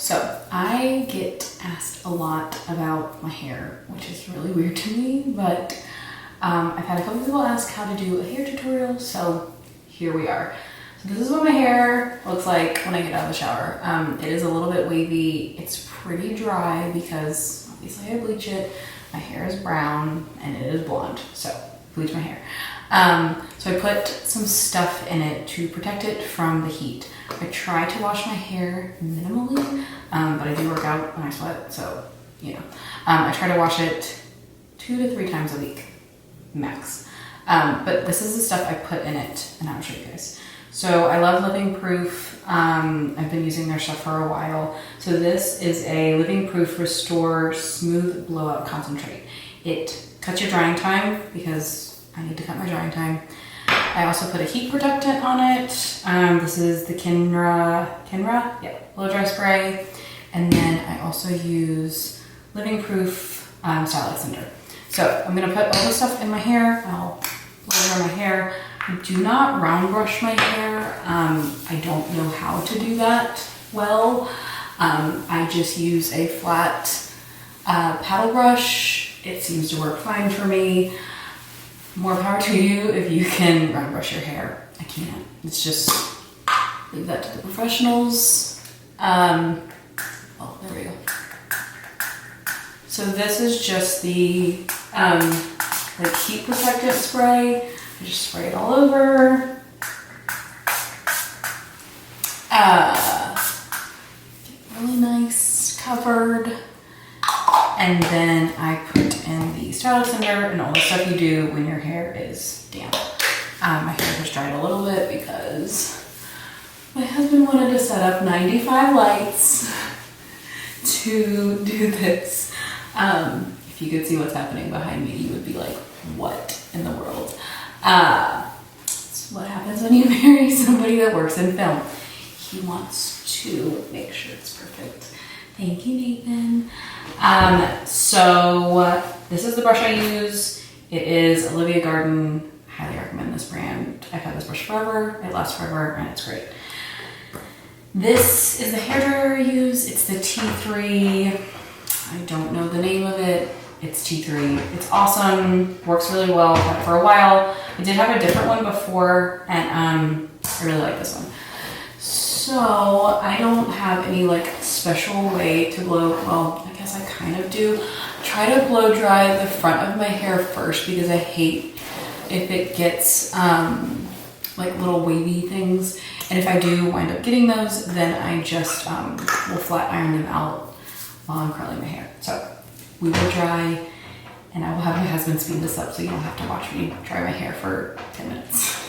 So I get asked a lot about my hair, which is really weird to me, but I've had a couple people ask how to do a hair tutorial, so here we are. So this is what my hair looks like when I get out of the shower. It is a little bit wavy. It's pretty dry because obviously I bleach it. My hair is brown and it is blonde, so bleach my hair. So I put some stuff in it to protect it from the heat. I try to wash my hair minimally, but I do work out when I sweat, so you know. I try to wash it 2 to 3 times a week, max. But this is the stuff I put in it, and I'll show you guys. So I love Living Proof. I've been using their stuff for a while. So this is a Living Proof Restore Smooth Blowout Concentrate. It cuts your drying time because I need to cut my drying time. I also put a heat protectant on it. This is the Kinra, yeah, blow dry spray. And then I also use Living Proof Style Extender. So I'm gonna put all this stuff in my hair. I'll blow dry my hair. I do not round brush my hair. I don't know how to do that well. I just use a flat paddle brush. It seems to work fine for me. More power to you if you can round brush your hair. I can't. It's just, leave that to the professionals. Oh, there we go. So this is just the like heat protectant spray. I just spray it all over. Get really nice covered. And then I put in the style extender and all the stuff you do when your hair is damp. My hair just dried a little bit because my husband wanted to set up 95 lights to do this. If you could see what's happening behind me, you would be like, what in the world? That's what happens when you marry somebody that works in film. He wants to make sure it's perfect. Thank you, Nathan. So this is the brush I use. It is Olivia Garden. Highly recommend this brand. I've had this brush forever. It lasts forever and it's great. This is the hairdryer I use. It's the T3. I don't know the name of it. It's T3. It's awesome. Works really well. I've had it for a while. I did have a different one before, and I really like this one. So I don't have any like special way to blow. Well, I guess I kind of do. Try to blow dry the front of my hair first because I hate if it gets like little wavy things. And if I do wind up getting those, then I just will flat iron them out while I'm curling my hair. So we will dry, and I will have my husband speed this up so you don't have to watch me dry my hair for 10 minutes.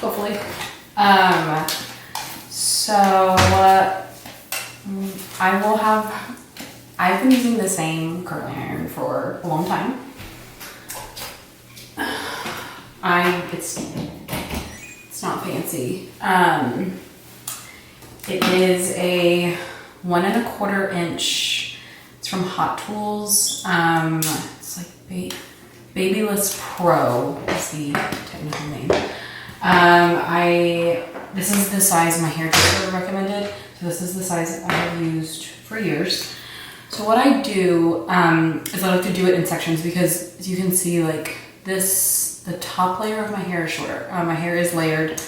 Hopefully. I've been using the same curling iron for a long time. It's not fancy. It is a 1 1/4 inch. It's from Hot Tools. It's like Babyless Pro is the technical name. This is the size my hairdresser recommended. So this is the size I have used for years. So what I do is I like to do it in sections because as you can see, like this, the top layer of my hair is shorter. My hair is layered.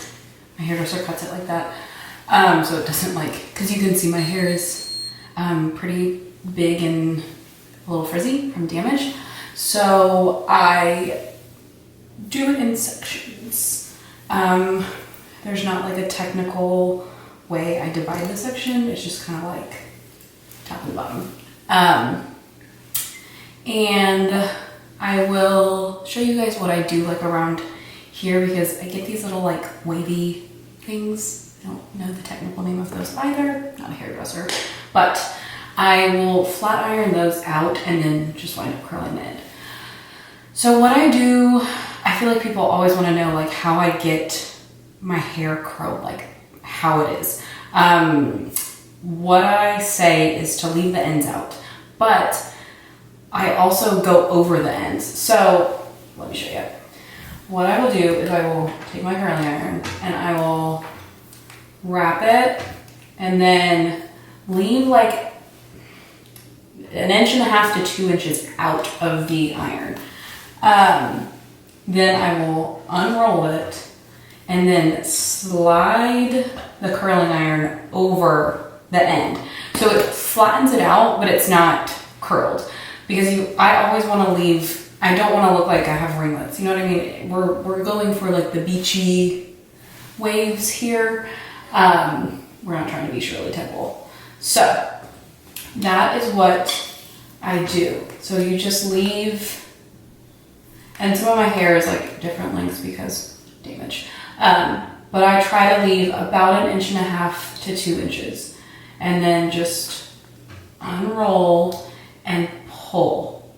My hairdresser cuts it like that. So it doesn't like, cause you can see my hair is pretty big and a little frizzy from damage. So I do it in sections. There's not like a technical way I divide the section. It's just kind of like top and bottom. And I will show you guys what I do like around here because I get these little like wavy things. I don't know the technical name of those either, not a hairdresser, but I will flat iron those out and then just wind up curling the end. So what I do, I feel like people always want to know like how I get my hair curled, like how it is. What I say is to leave the ends out, but I also go over the ends. So let me show you. What I will do is I will take my curling iron and I will wrap it and then leave like 1.5 to 2 inches out of the iron. Then I will unroll it and then slide the curling iron over the end. So it flattens it out, but it's not curled. Because I always want to leave, I don't want to look like I have ringlets. You know what I mean? We're going for like the beachy waves here. We're not trying to be Shirley Temple. So that is what I do. So you just leave, and some of my hair is like different lengths because damage. But I try to leave about 1.5 to 2 inches and then just unroll and pull.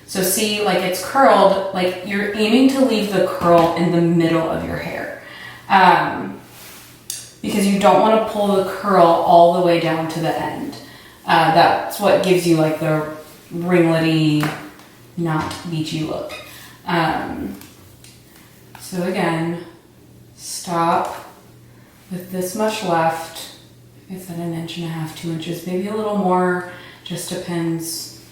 So see, like it's curled, like you're aiming to leave the curl in the middle of your hair. Because you don't want to pull the curl all the way down to the end. That's what gives you like the ringlety, not beachy look. So again, stop with this much left. It's at 1.5 to 2 inches, maybe a little more, just depends.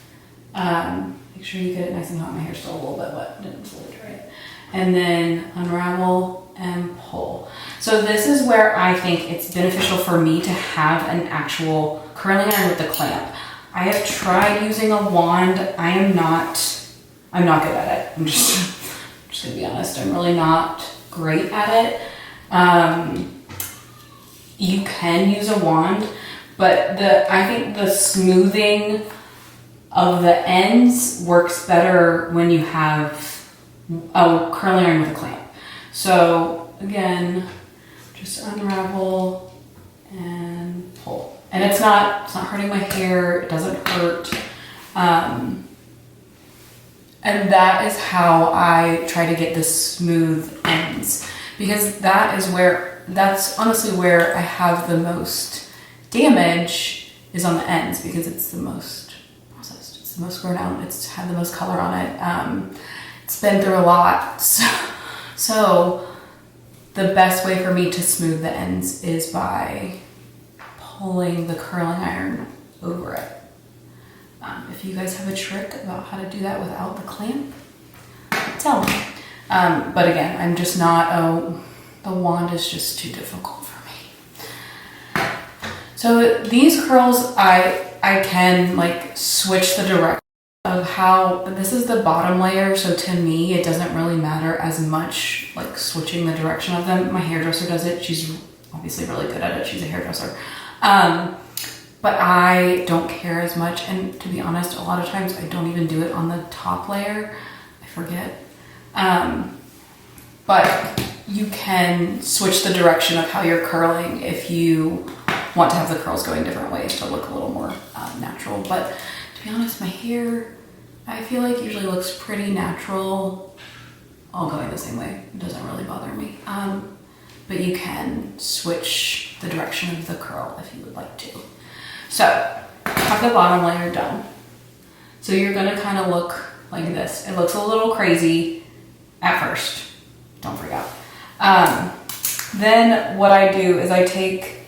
Make sure you get it nice and hot. My hair's still a little bit wet, didn't fully dry it. And then unravel and pull. So this is where I think it's beneficial for me to have an actual curling iron with the clamp. I have tried using a wand. I'm not good at it. I'm just gonna be honest. I'm really not great at it. You can use a wand, but I think the smoothing of the ends works better when you have a curling iron with a clamp. So again, just unravel and pull. And it's not hurting my hair, it doesn't hurt. And that is how I try to get the smooth ends, because that's honestly where I have the most damage is on the ends, because it's the most processed, it's the most grown out, it's had the most color on it. It's been through a lot. So the best way for me to smooth the ends is by pulling the curling iron over it. If you guys have a trick about how to do that without the clamp, tell me. But again, I'm just not, the wand is just too difficult for me. So these curls, I can like switch the direction of how, this is the bottom layer, so to me it doesn't really matter as much like switching the direction of them. My hairdresser does it, she's obviously really good at it, she's a hairdresser. But I don't care as much, and to be honest, a lot of times I don't even do it on the top layer, I forget. But you can switch the direction of how you're curling if you want to have the curls going different ways to look a little more natural. But to be honest, my hair, I feel like usually looks pretty natural all going the same way. It doesn't really bother me. But you can switch the direction of the curl if you would like to. So, have the bottom layer done. So you're gonna kind of look like this. It looks a little crazy at first, don't freak out. Then what I do is I take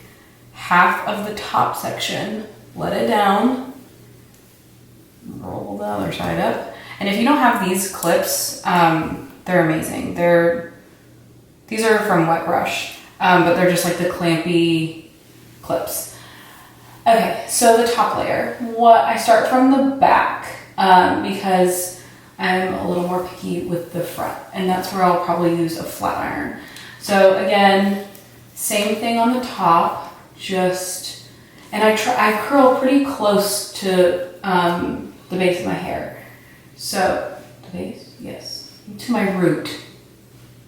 half of the top section, let it down, roll the other side up. And if you don't have these clips, they're amazing. These are from Wet Brush, but they're just like the clampy clips. Okay, so the top layer. I start from the back because I'm a little more picky with the front, and that's where I'll probably use a flat iron. So again, same thing on the top, just And I curl pretty close to the base of my hair. So, the base? Yes. To my root.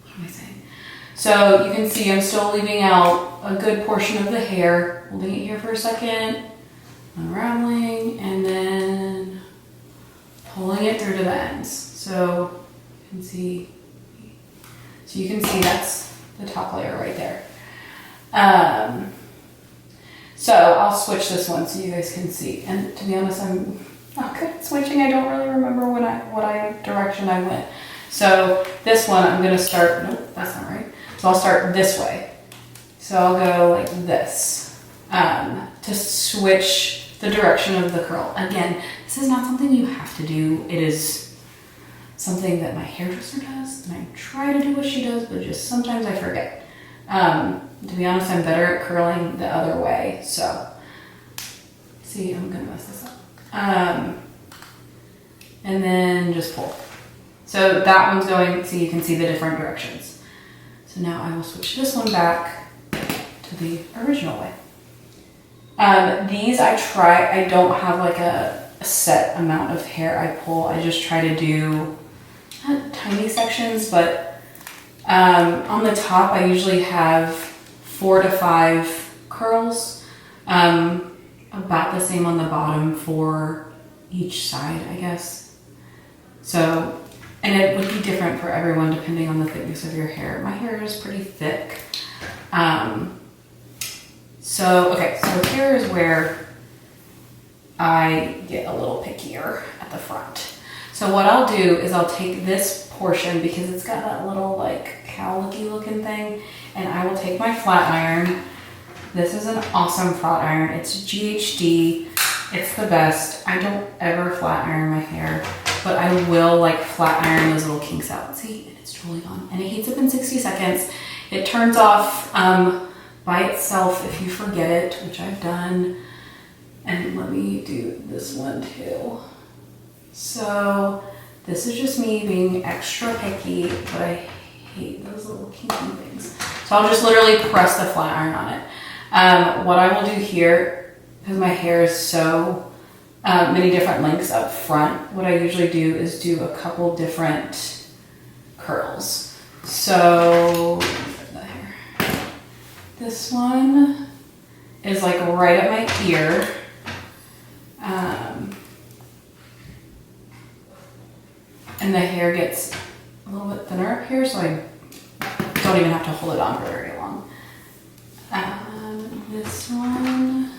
What am I saying? So you can see I'm still leaving out a good portion of the hair. Holding it here for a second, unraveling, and then pulling it through to the ends. So you can see that's the top layer right there. So I'll switch this one so you guys can see. And to be honest, I'm not good at switching. I don't really remember what direction I went. So this one I'm gonna start, nope, that's not right. So I'll start this way. So I'll go like this to switch the direction of the curl. Again, this is not something you have to do. It is something that my hairdresser does, and I try to do what she does, but just sometimes I forget. To be honest, I'm better at curling the other way, so. See, I'm gonna mess this up. And then just pull. So that one's going, so you can see the different directions. So now I will switch this one back to the original way. These I don't have like a set amount of hair I pull. I just try to do, not tiny sections, but on the top I usually have 4 to 5 curls, about the same on the bottom for each side, I guess. So, and it would be different for everyone depending on the thickness of your hair. My hair is pretty thick. So here is where I get a little pickier at the front. So what I'll do is I'll take this portion because it's got that little like cowlicky looking thing, and I will take my flat iron. This is an awesome flat iron. It's GHD. It's the best. I don't ever flat iron my hair, but I will like flat iron those little kinks out. See, and it's totally gone. And it heats up in 60 seconds. It turns off by itself if you forget it, which I've done. And let me do this one too. So this is just me being extra picky, but I hate those little kinky things. So I'll just literally press the flat iron on it. What I will do here, because my hair is so many different lengths up front, what I usually do is do a couple different curls. So this one is like right at my ear. And the hair gets a little bit thinner up here, so I don't even have to hold it on for very long. This one.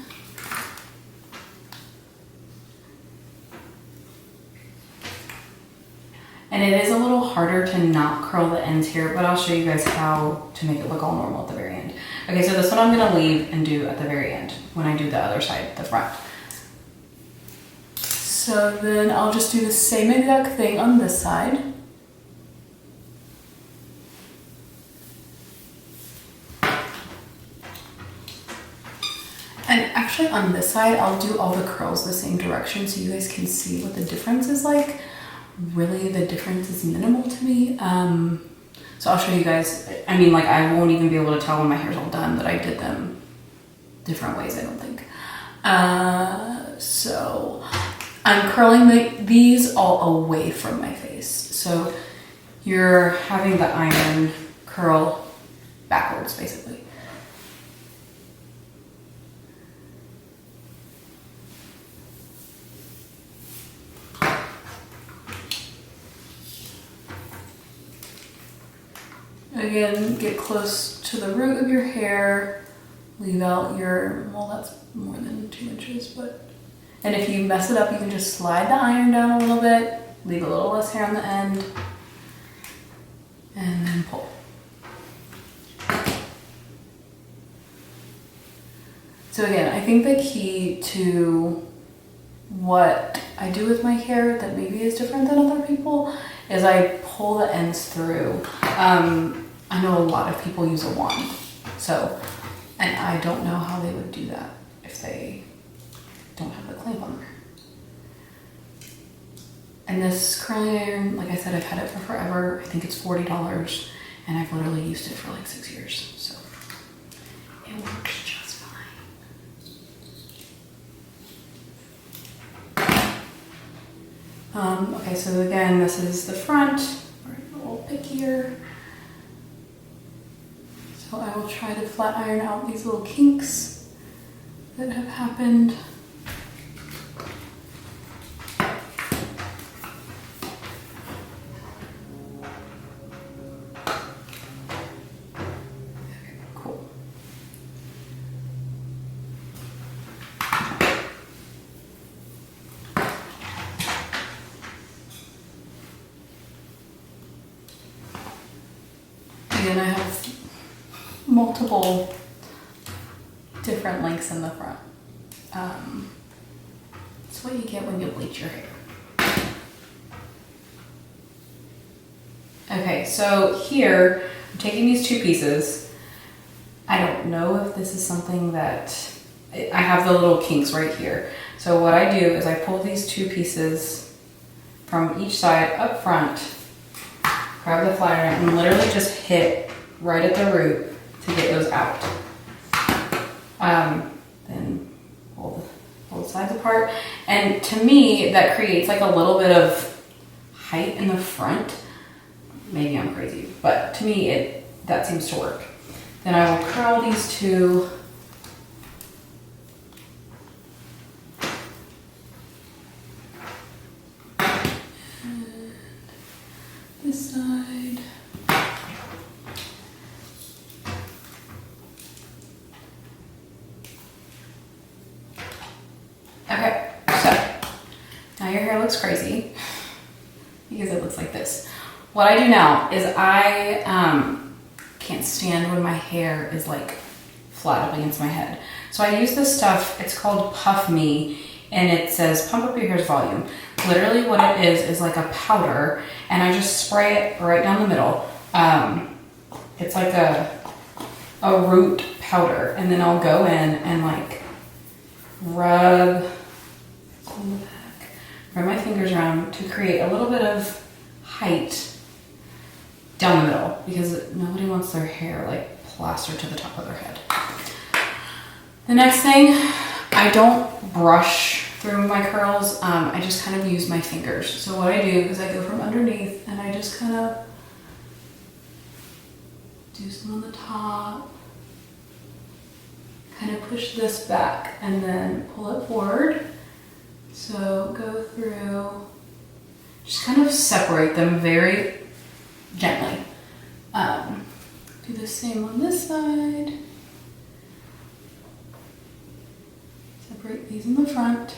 And it is a little harder to not curl the ends here, but I'll show you guys how to make it look all normal at the very end. Okay, so this one I'm gonna leave and do at the very end when I do the other side, the front. So then I'll just do the same exact thing on this side. And actually on this side, I'll do all the curls the same direction so you guys can see what the difference is like. Really, the difference is minimal to me. So I'll show you guys. I mean, like I won't even be able to tell when my hair's all done that I did them different ways, I don't think. So I'm curling these all away from my face. So you're having the iron curl backwards, basically. Again, get close to the root of your hair, leave out your, well, that's more than 2 inches, but, and if you mess it up, you can just slide the iron down a little bit, leave a little less hair on the end, and then pull. So again, I think the key to what I do with my hair that maybe is different than other people is I pull the ends through. I know a lot of people use a wand, so, and I don't know how they would do that if they don't have the clamp on there. And this curling iron, like I said, I've had it for forever. I think it's $40, and I've literally used it for like 6 years, so it works just fine. Okay, so again, this is the front. We're a little pickier. So I will try to flat iron out these little kinks that have happened. Again, I have multiple different lengths in the front. It's what you get when you bleach your hair. Okay, so here, I'm taking these two pieces. I don't know if this is something that, I have the little kinks right here. So what I do is I pull these two pieces from each side up front, grab the flat iron and literally just hit right at the root to get those out. Then pull the sides apart. And to me, that creates like a little bit of height in the front. Maybe I'm crazy, but to me, that seems to work. Then I will curl these two. And this side. Okay, so now your hair looks crazy because it looks like this. What I do now is I can't stand when my hair is like flat up against my head. So I use this stuff, it's called Puff Me, and it says pump up your hair's volume. Literally what it is like a powder, and I just spray it right down the middle. It's like a root powder, and then I'll go in and like rub on the back, rub my fingers around to create a little bit of height down the middle, because nobody wants their hair like plastered to the top of their head. The next thing, I don't brush through my curls, I just kind of use my fingers. So what I do is I go from underneath and I just kind of do some on the top, kind of push this back and then pull it forward. So go through, just kind of separate them very gently. Do the same on this side. Separate these in the front.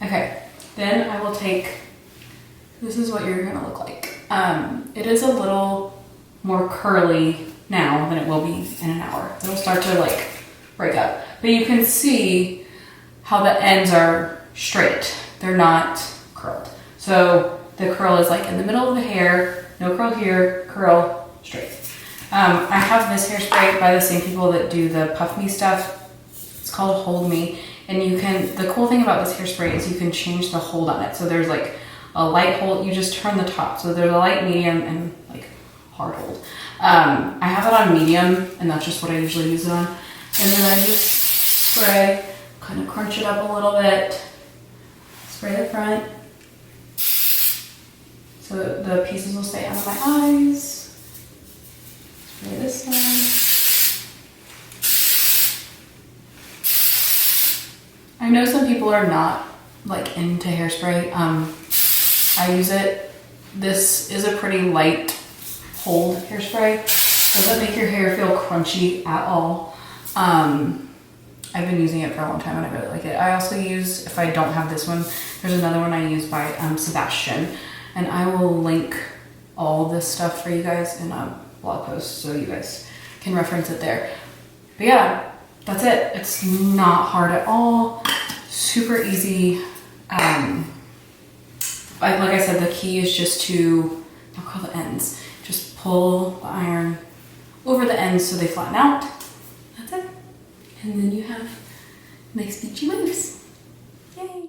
Okay, then I will take, this is what you're gonna look like. It is a little more curly now than it will be in an hour. It'll start to like break up. But you can see how the ends are straight. They're not curled. So the curl is like in the middle of the hair, no curl here, curl straight. I have this hairspray by the same people that do the Puff Me stuff. It's called Hold Me. And you can, the cool thing about this hairspray is you can change the hold on it. So there's like a light hold, you just turn the top. So there's a light, medium, and like hard hold. I have it on medium, and that's just what I usually use it on. And then I just spray, kind of crunch it up a little bit, spray the front. So the pieces will stay out of my eyes. Spray this side. I know some people are not like into hairspray. I use it. This is a pretty light hold hairspray. Doesn't make your hair feel crunchy at all. I've been using it for a long time and I really like it. I also use, if I don't have this one, there's another one I use by Sebastian. And I will link all this stuff for you guys in a blog post so you guys can reference it there. But yeah, that's it. It's not hard at all. Super easy. Like I said, the key is just to, don't curl the ends. Just pull the iron over the ends so they flatten out. That's it. And then you have nice beachy waves.